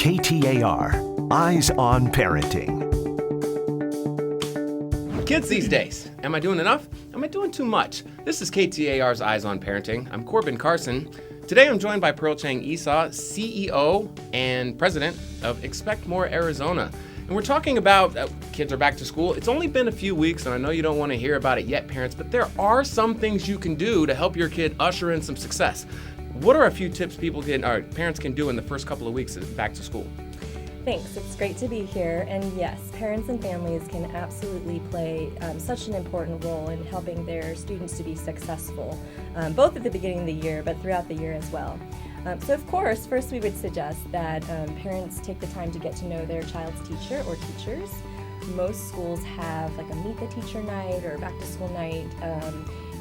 KTAR, Eyes on Parenting. Kids these days, am I doing enough? Am I doing too much? This is KTAR's Eyes on Parenting. I'm Corbin Carson. Today I'm joined by Pearl Chang Esau, CEO and President of Expect More Arizona. And we're talking about kids are back to school. It's only been a few weeks, and I know you don't want to hear about it yet, parents, but there are some things you can do to help your kid usher in some success. What are a few tips parents can do in the first couple of weeks back to school? Thanks. It's great to be here. And yes, parents and families can absolutely play such an important role in helping their students to be successful, both at the beginning of the year, but throughout the year as well. So of course, first we would suggest that parents take the time to get to know their child's teacher or teachers. Most schools have like a meet the teacher night or back to school night.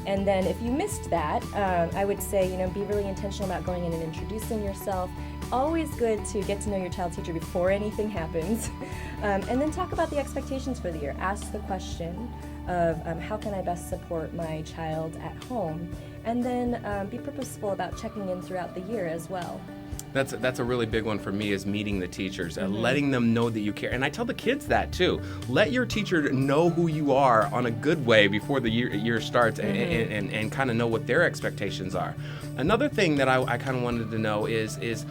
And then if you missed that, I would say, be really intentional about going in and introducing yourself. Always good to get to know your child's teacher before anything happens. And then talk about the expectations for the year. Ask the question of how can I best support my child at home? And then be purposeful about checking in throughout the year as well. That's a really big one for me, is meeting the teachers and letting them know that you care. And I tell the kids that too. Let your teacher know who you are on a good way before the year starts, and kind of know what their expectations are. Another thing that I kind of wanted to know is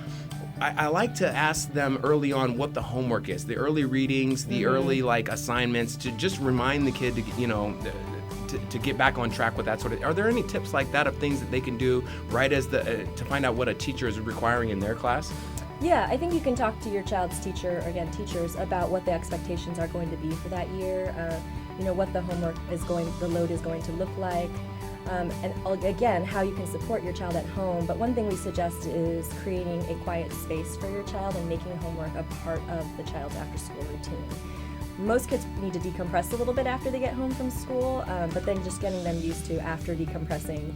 I like to ask them early on what the homework is, the early readings, the early assignments, to just remind the kid to get back on track with that sort of. Are there any tips like that of things that they can do right as to find out what a teacher is requiring in their class? Yeah, I think you can talk to your child's teacher, or again, teachers, about what the expectations are going to be for that year. What the the load is going to look like. And again, how you can support your child at home. But one thing we suggest is creating a quiet space for your child and making homework a part of the child's after-school routine. Most kids need to decompress a little bit after they get home from school, but then just getting them used to, after decompressing,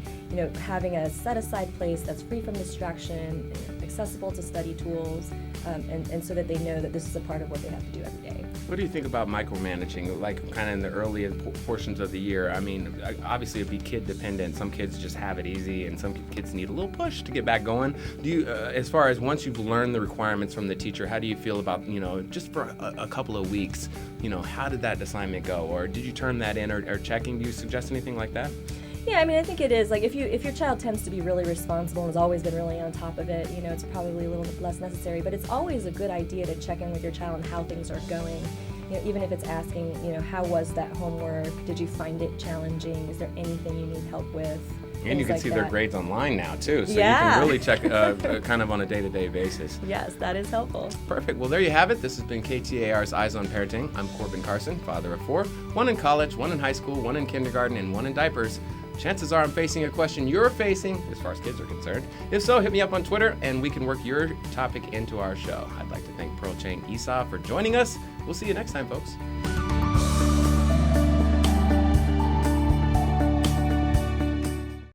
having a set-aside place that's free from distraction, accessible to study tools, and so that they know that this is a part of what they have to do every day. What do you think about micromanaging, kind of in the early portions of the year? I mean, obviously it'd be kid dependent. Some kids just have it easy, and some kids need a little push to get back going. Do you, as far as once you've learned the requirements from the teacher, how do you feel about, just for a couple of weeks, how did that assignment go? Or did you turn that in or checking? Do you suggest anything like that? Yeah, I think it is. If your child tends to be really responsible and has always been really on top of it, it's probably a little less necessary. But it's always a good idea to check in with your child on how things are going. Even if it's asking, how was that homework? Did you find it challenging? Is there anything you need help with? And you can see their grades online now, too. So you can really check kind of on a day-to-day basis. Yes, that is helpful. Perfect. Well, there you have it. This has been KTAR's Eyes on Parenting. I'm Corbin Carson, father of 4, 1 in college, 1 in high school, 1 in kindergarten, and 1 in diapers. Chances are I'm facing a question you're facing as far as kids are concerned. If so, hit me up on Twitter, and we can work your topic into our show. I'd like to thank Pearl Chang Esau for joining us. We'll see you next time, folks.